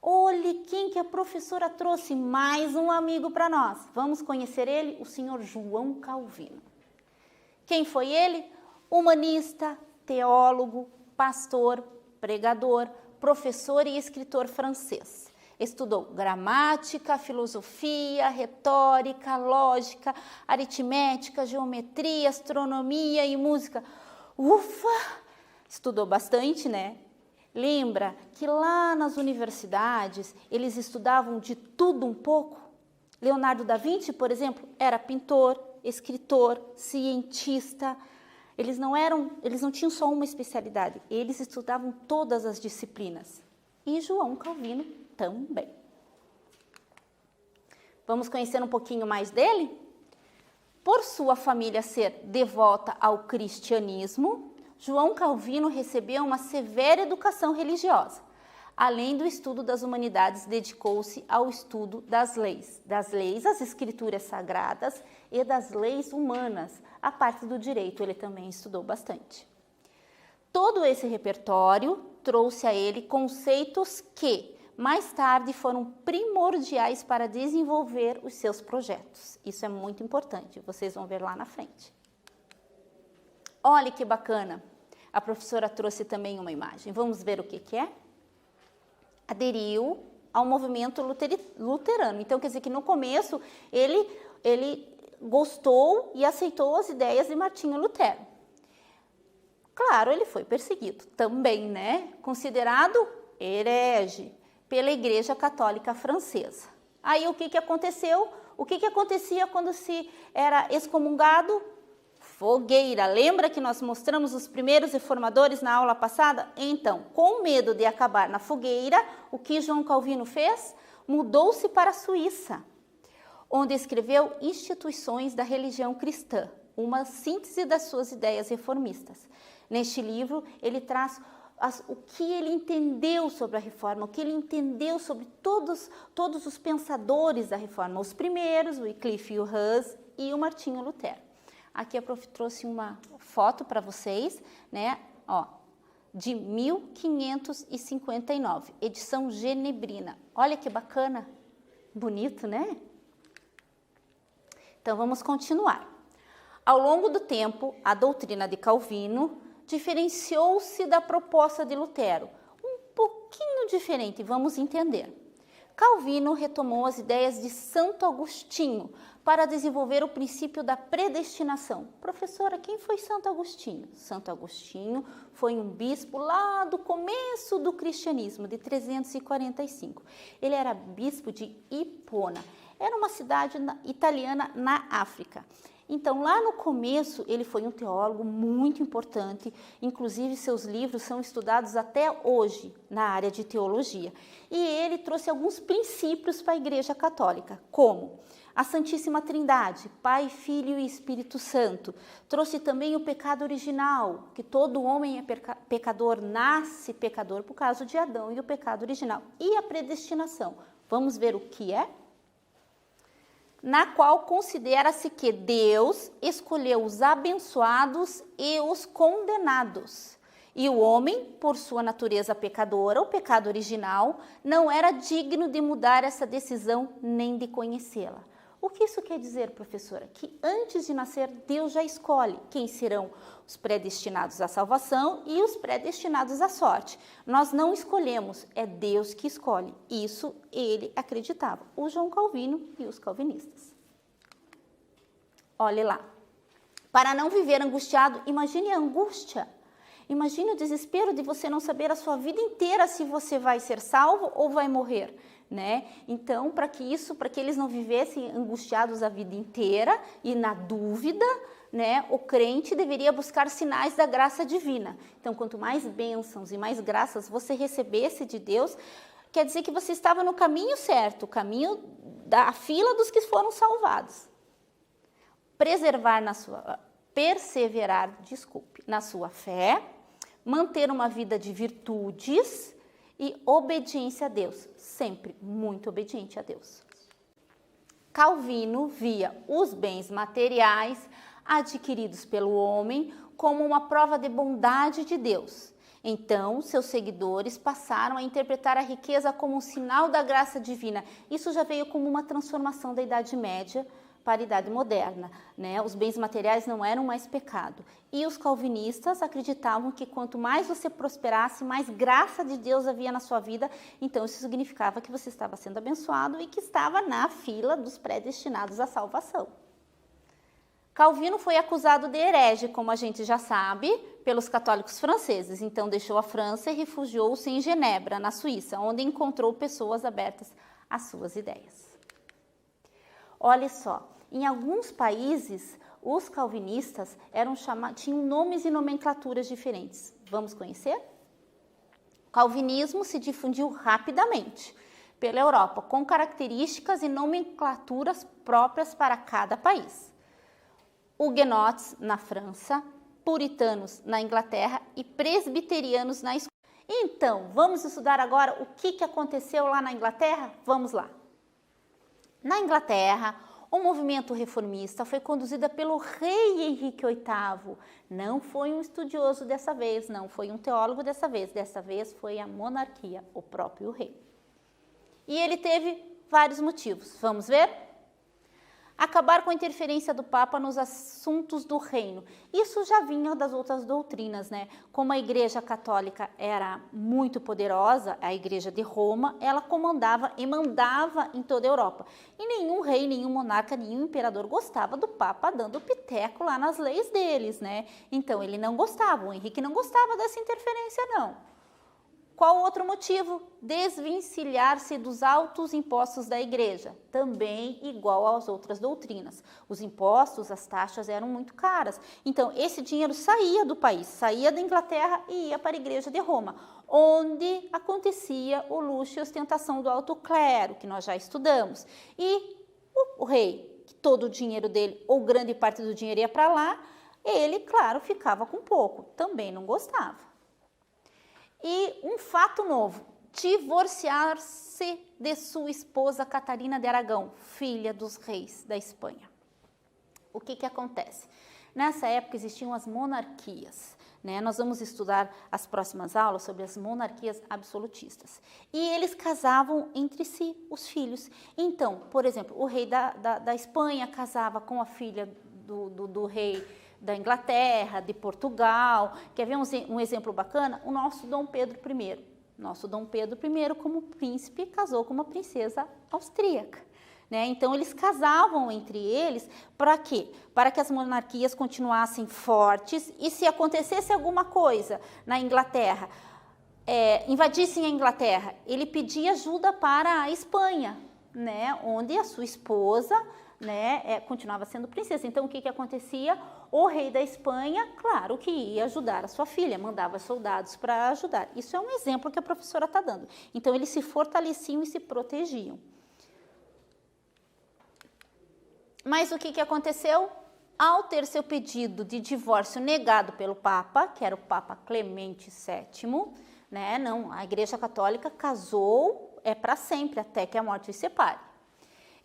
Olhe quem que a professora trouxe, mais um amigo para nós. Vamos conhecer ele, o senhor João Calvino. Quem foi ele? Humanista, teólogo, pastor, pregador, professor e escritor francês. Estudou gramática, filosofia, retórica, lógica, aritmética, geometria, astronomia e música. Ufa! Estudou bastante, né? Lembra que lá nas universidades eles estudavam de tudo um pouco? Leonardo da Vinci, por exemplo, era pintor, escritor, cientista. Eles não tinham só uma especialidade, eles estudavam todas as disciplinas. E João Calvino também. Vamos conhecer um pouquinho mais dele? Por sua família ser devota ao cristianismo, João Calvino recebeu uma severa educação religiosa. Além do estudo das humanidades, dedicou-se ao estudo das leis, as escrituras sagradas e das leis humanas. A parte do direito ele também estudou bastante. Todo esse repertório trouxe a ele conceitos que, mais tarde, foram primordiais para desenvolver os seus projetos. Isso é muito importante, vocês vão ver lá na frente. Olha que bacana! A professora trouxe também uma imagem. Vamos ver o que é? Aderiu ao movimento luterano. Então, quer dizer que no começo ele gostou e aceitou as ideias de Martinho Lutero. Claro, ele foi perseguido também, né? Considerado herege pela Igreja Católica Francesa. Aí o que aconteceu? O que acontecia quando se era excomungado? Fogueira. Lembra que nós mostramos os primeiros reformadores na aula passada? Então, com medo de acabar na fogueira, o que João Calvino fez? Mudou-se para a Suíça, onde escreveu Instituições da Religião Cristã, uma síntese das suas ideias reformistas. Neste livro, ele traz o que ele entendeu sobre a reforma, o que ele entendeu sobre todos os pensadores da reforma, os primeiros, o Wycliffe e o Hus e o Martinho Lutero. Aqui a prof trouxe uma foto para vocês, né? Ó, de 1559, edição genebrina. Olha que bacana, bonito, né? Então vamos continuar. Ao longo do tempo, a doutrina de Calvino diferenciou-se da proposta de Lutero, um pouquinho diferente, vamos entender. Calvino retomou as ideias de Santo Agostinho para desenvolver o princípio da predestinação. Professora, quem foi Santo Agostinho? Santo Agostinho foi um bispo lá do começo do cristianismo, de 345. Ele era bispo de Hipona, era uma cidade italiana na África. Então, lá no começo, ele foi um teólogo muito importante, inclusive seus livros são estudados até hoje na área de teologia. E ele trouxe alguns princípios para a Igreja Católica, como a Santíssima Trindade, Pai, Filho e Espírito Santo. Trouxe também o pecado original, que todo homem é pecador, nasce pecador por causa de Adão e o pecado original. E a predestinação. Vamos ver o que é? Na qual considera-se que Deus escolheu os abençoados e os condenados. E o homem, por sua natureza pecadora, o pecado original, não era digno de mudar essa decisão nem de conhecê-la. O que isso quer dizer, professora? Que antes de nascer, Deus já escolhe quem serão os predestinados à salvação e os predestinados à sorte. Nós não escolhemos, é Deus que escolhe. Isso ele acreditava, o João Calvino e os calvinistas. Olhe lá. Para não viver angustiado, imagine a angústia. Imagine o desespero de você não saber a sua vida inteira se você vai ser salvo ou vai morrer, né? Então, para que eles não vivessem angustiados a vida inteira e na dúvida, né, o crente deveria buscar sinais da graça divina. Então, quanto mais bênçãos e mais graças você recebesse de Deus, quer dizer que você estava no caminho certo, o caminho da fila dos que foram salvados. Perseverar na sua fé, manter uma vida de virtudes e obediência a Deus, sempre muito obediente a Deus. Calvino via os bens materiais adquiridos pelo homem como uma prova de bondade de Deus. Então, seus seguidores passaram a interpretar a riqueza como um sinal da graça divina. Isso já veio como uma transformação da Idade Média para a Idade Moderna, né? Os bens materiais não eram mais pecado. E os calvinistas acreditavam que quanto mais você prosperasse, mais graça de Deus havia na sua vida. Então, isso significava que você estava sendo abençoado e que estava na fila dos predestinados à salvação. Calvino foi acusado de herege, como a gente já sabe, pelos católicos franceses. Então, deixou a França e refugiou-se em Genebra, na Suíça, onde encontrou pessoas abertas às suas ideias. Olha só, em alguns países, os calvinistas tinham nomes e nomenclaturas diferentes. Vamos conhecer? O calvinismo se difundiu rapidamente pela Europa, com características e nomenclaturas próprias para cada país. Huguenotes na França, puritanos na Inglaterra e presbiterianos na Escócia. Então, vamos estudar agora o que aconteceu lá na Inglaterra? Vamos lá. Na Inglaterra, o movimento reformista foi conduzido pelo rei Henrique VIII. Não foi um estudioso dessa vez, não foi um teólogo dessa vez foi a monarquia, o próprio rei. E ele teve vários motivos. Vamos ver? Acabar com a interferência do Papa nos assuntos do reino. Isso já vinha das outras doutrinas, né? Como a Igreja Católica era muito poderosa, a Igreja de Roma, ela comandava e mandava em toda a Europa. E nenhum rei, nenhum monarca, nenhum imperador gostava do Papa dando piteco lá nas leis deles, né? Então, ele não gostava, o Henrique não gostava dessa interferência, não. Qual outro motivo? Desvencilhar-se dos altos impostos da igreja, também igual às outras doutrinas. Os impostos, as taxas eram muito caras. Então, esse dinheiro saía do país, saía da Inglaterra e ia para a igreja de Roma, onde acontecia o luxo e ostentação do alto clero, que nós já estudamos. E o rei, que todo o dinheiro dele, ou grande parte do dinheiro ia para lá, ele, claro, ficava com pouco, também não gostava. E um fato novo, divorciar-se de sua esposa Catarina de Aragão, filha dos reis da Espanha. O que acontece? Nessa época existiam as monarquias, né? Nós vamos estudar as próximas aulas sobre as monarquias absolutistas. E eles casavam entre si, os filhos. Então, por exemplo, o rei da Espanha casava com a filha do rei da Inglaterra, de Portugal. Quer ver um exemplo bacana? O nosso Dom Pedro I. Nosso Dom Pedro I, como príncipe, casou com uma princesa austríaca, né? Então, eles casavam entre eles para quê? Para que as monarquias continuassem fortes e se acontecesse alguma coisa na Inglaterra, invadissem a Inglaterra, ele pedia ajuda para a Espanha, né? Onde a sua esposa, né, continuava sendo princesa. Então, o que acontecia? O rei da Espanha, claro que ia ajudar a sua filha, mandava soldados para ajudar. Isso é um exemplo que a professora está dando. Então, eles se fortaleciam e se protegiam. Mas o que aconteceu? Ao ter seu pedido de divórcio negado pelo Papa, que era o Papa Clemente VII, né, não, a Igreja Católica casou para sempre, até que a morte os separe.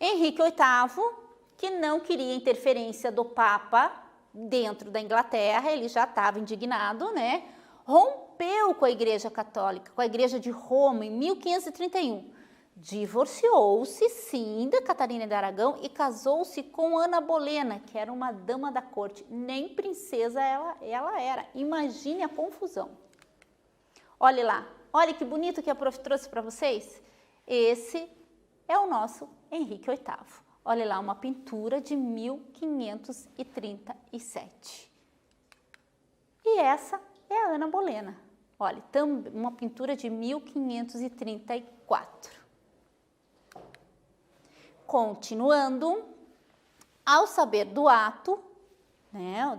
Henrique VIII, que não queria interferência do Papa dentro da Inglaterra, ele já estava indignado, né? Rompeu com a Igreja Católica, com a Igreja de Roma, em 1531. Divorciou-se, sim, da Catarina de Aragão e casou-se com Ana Bolena, que era uma dama da corte. Nem princesa ela era. Imagine a confusão. Olhe lá, olha que bonito que a prof trouxe para vocês. Esse é o nosso Henrique VIII. Olha lá, uma pintura de 1537. E essa é a Ana Bolena. Olha, uma pintura de 1534. Continuando, ao saber do ato, né,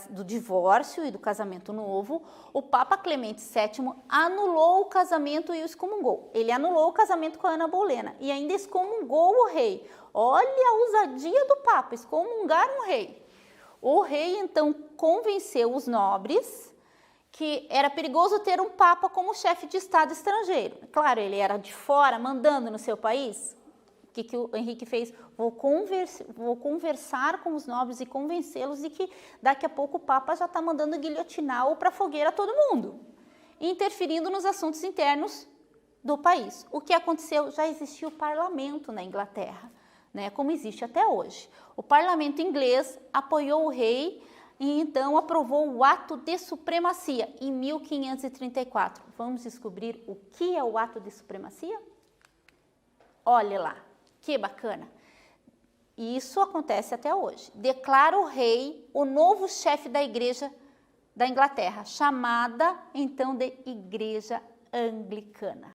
do divórcio e do casamento novo, o Papa Clemente VII anulou o casamento e o excomungou. Ele anulou o casamento com a Ana Bolena e ainda excomungou o rei. Olha a ousadia do Papa, excomungar um rei. O rei, então, convenceu os nobres que era perigoso ter um Papa como chefe de Estado estrangeiro. Claro, ele era de fora, mandando no seu país. O que o Henrique fez? Vou conversar com os nobres e convencê-los de que daqui a pouco o Papa já está mandando guilhotinar ou para fogueira todo mundo. interferindo nos assuntos internos do país. O que aconteceu? Já existia o parlamento na Inglaterra, né, como existe até hoje. O parlamento inglês apoiou o rei e então aprovou o ato de supremacia em 1534. Vamos descobrir o que é o ato de supremacia? Olha lá, que bacana! Isso acontece até hoje. Declara o rei o novo chefe da igreja da Inglaterra, chamada então de Igreja Anglicana.